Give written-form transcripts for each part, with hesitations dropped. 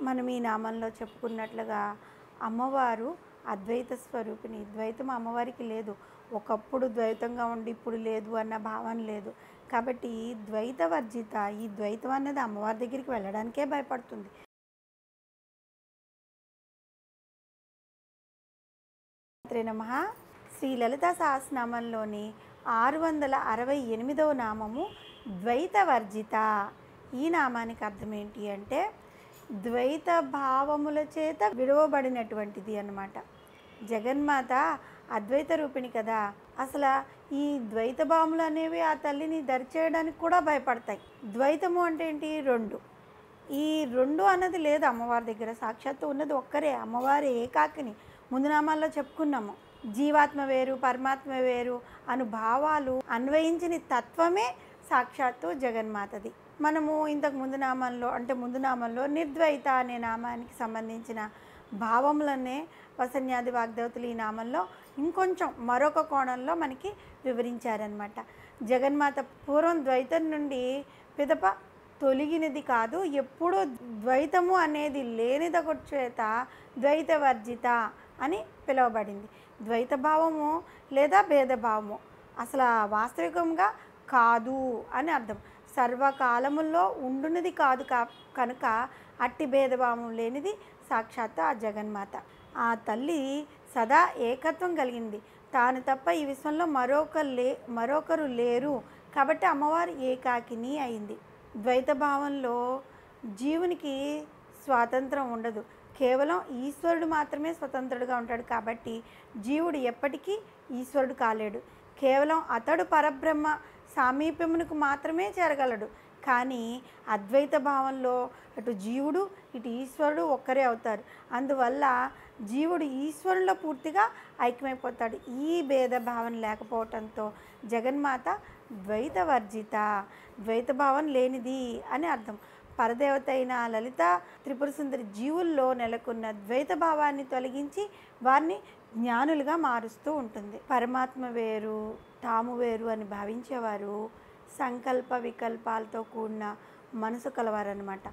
మనం ఈ నామంలో చెప్పుకున్నట్లుగా అమ్మవారు అద్వైత స్వరూపిణి. ద్వైతం అమ్మవారికి లేదు. ఒకప్పుడు ద్వైతంగా ఉండి ఇప్పుడు లేదు అన్న భావన లేదు. కాబట్టి ద్వైత వర్జిత. ఈ ద్వైతం అనేది అమ్మవారి దగ్గరికి వెళ్ళడానికే భయపడుతుంది. శ్రీ నమః. శ్రీ లలితా సహస్రనామంలోని 668వ నామము ద్వైత వర్జిత. ఈ నామానికి అర్థం ఏంటి అంటే ద్వైత భావముల చేత విడవబడినటువంటిది అన్నమాట. జగన్మాత అద్వైత రూపిణి కదా. అసలు ఈ ద్వైత భావములు అనేవి ఆ తల్లిని దరిచేయడానికి కూడా భయపడతాయి. ద్వైతము అంటే ఏంటి? రెండు. ఈ రెండు అన్నది లేదు అమ్మవారి దగ్గర. సాక్షాత్తు ఉన్నది ఒక్కరే, అమ్మవారి ఏకాకిని. ముందు నామాల్లో చెప్పుకున్నాము. జీవాత్మ వేరు, పరమాత్మ వేరు అను భావాలు అన్వయించిన తత్వమే సాక్షాత్తు జగన్మాతది. మనము ఇంతకు ముందు నామంలో నిర్ద్వైత అనే నామానికి సంబంధించిన భావములనే వసన్యాది వాగ్దేవతలు ఈ నామంలో ఇంకొంచెం మరొక కోణంలో మనకి వివరించారనమాట. జగన్మాత పూర్వం ద్వైతం నుండి పిదప తొలగినది కాదు, ఎప్పుడూ ద్వైతము అనేది లేనిదొకటి చేత ద్వైత వర్జిత అని పిలువబడింది. ద్వైత భావము లేదా భేదభావము అసలు వాస్తవికంగా కాదు అని అర్థం. సర్వకాలముల్లో ఉండునది కాదు కనుక అట్టి భేదభావం లేనిది సాక్షాత్తు ఆ జగన్మాత. ఆ తల్లి సదా ఏకత్వం కలిగింది. తాను తప్ప ఈ విశ్వంలో మరొకరు లేరు కాబట్టి అమ్మవారు ఏకాకిని అయింది. ద్వైత భావంలో జీవునికి స్వాతంత్రం ఉండదు. కేవలం ఈశ్వరుడు మాత్రమే స్వతంత్రుడుగా ఉంటాడు. కాబట్టి జీవుడు ఎప్పటికీ ఈశ్వరుడు కాలేడు. కేవలం అతడు పరబ్రహ్మ సామీప్యమునకు మాత్రమే చేరగలడు. కానీ అద్వైత భావంలో అటు జీవుడు ఇటు ఈశ్వరుడు ఒక్కరే అవుతారు. అందువల్ల జీవుడు ఈశ్వరులో పూర్తిగా ఐక్యమైపోతాడు. ఈ భేదభావం లేకపోవటంతో జగన్మాత ద్వైత వర్జిత, ద్వైత భావం లేనిది అని అర్థం. పరదేవత అయిన లలిత త్రిపుర సుందరి జీవుల్లో నెలకొన్న ద్వైత భావాన్ని తొలగించి వారిని జ్ఞానులుగా మారుస్తూ ఉంటుంది. పరమాత్మ వేరు, తాము వేరు అని భావించేవారు సంకల్ప వికల్పాలతో కూడిన మనసు కలవారనమాట.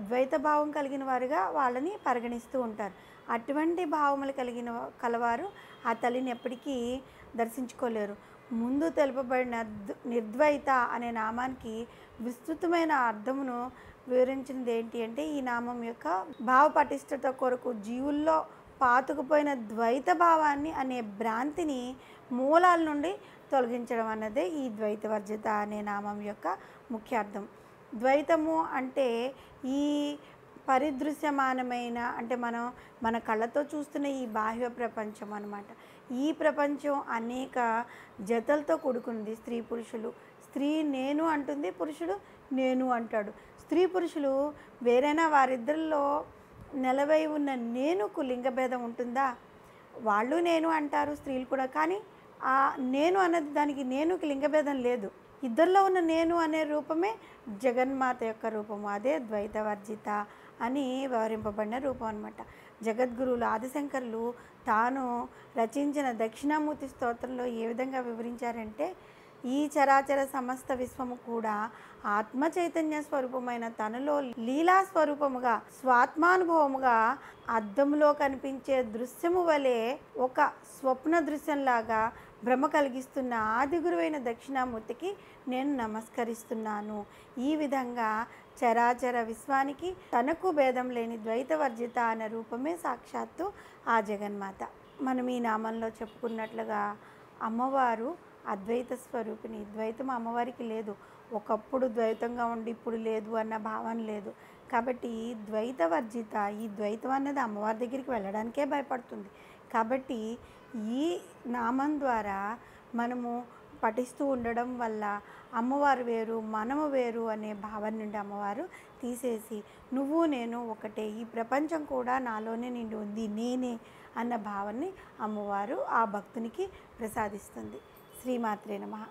ద్వైత భావం కలిగిన వారుగా వాళ్ళని పరిగణిస్తూ ఉంటారు. అటువంటి భావములు కలవారు ఆ తల్లిని ఎప్పటికీ దర్శించుకోలేరు. ముందు తెలుపబడిన నిర్ద్వైత అనే నామానికి విస్తృతమైన అర్థమును వివరించినది ఏంటి అంటే ఈ నామం యొక్క భావ పటిష్టత కొరకు జీవుల్లో పాతుకుపోయిన ద్వైత భావాన్ని అనే భ్రాంతిని మూలాల నుండి తొలగించడం అన్నదే ఈ ద్వైత వర్జిత అనే నామం యొక్క ముఖ్య అర్థం. ద్వైతము అంటే ఈ పరిదృశ్యమానమైన అంటే మన కళ్ళతో చూస్తున్న ఈ బాహ్య ప్రపంచం అన్నమాట. ఈ ప్రపంచం అనేక జతలతో కూడుకున్నది. స్త్రీ పురుషులు, స్త్రీ నేను అంటుంది, పురుషుడు నేను అంటాడు. స్త్రీ పురుషులు వేరైనా వారిద్దరిలో నెలవై ఉన్న నేనుకు లింగభేదం ఉంటుందా? వాళ్ళు నేను అంటారు, స్త్రీలు కూడా. కానీ ఆ నేను అన్నది దానికి నేనుకి లింగభేదం లేదు. ఇద్దరిలో ఉన్న నేను అనే రూపమే జగన్మాత యొక్క రూపము. అదే ద్వైత వర్జిత అని వివరింపబడిన రూపం అన్నమాట. జగద్గురువులు ఆదిశంకరులు తాను రచించిన దక్షిణామూర్తి స్తోత్రంలో ఏ విధంగా వివరించారంటే ఈ చరాచర సమస్త విశ్వము కూడా ఆత్మ చైతన్య స్వరూపమైన తనలో లీలా స్వరూపముగా స్వాత్మానుభవముగా అద్దములో కనిపించే దృశ్యము వలె ఒక స్వప్న దృశ్యంలాగా భ్రమ కలిగిస్తున్న ఆది గురువైన దక్షిణామూర్తికి నేను నమస్కరిస్తున్నాను. ఈ విధంగా చరాచర విశ్వానికి తనకు భేదం లేని ద్వైత వర్జిత అనే రూపమే సాక్షాత్తు ఆ జగన్మాత. మనం ఈ నామంలో చెప్పుకున్నట్లుగా అమ్మవారు అద్వైత స్వరూపిణి. ద్వైతం అమ్మవారికి లేదు. ఒకప్పుడు ద్వైతంగా ఉండి ఇప్పుడు లేదు అన్న భావన లేదు. కాబట్టి ద్వైత వర్జిత. ఈ ద్వైతం అనేది అమ్మవారి దగ్గరికి వెళ్ళడానికే భయపడుతుంది. కాబట్టి ఈ నామం ద్వారా మనము పఠిస్తూ ఉండడం వల్ల అమ్మవారు వేరు మనము వేరు అనే భావన నుండి అమ్మవారు తీసేసి నువ్వు నేను ఒకటే, ఈ ప్రపంచం కూడా నాలోనే నిండి ఉంది, నేనే అన్న భావాన్ని అమ్మవారు ఆ భక్తునికి ప్రసాదిస్తుంది. శ్రీమాత్రే నమః.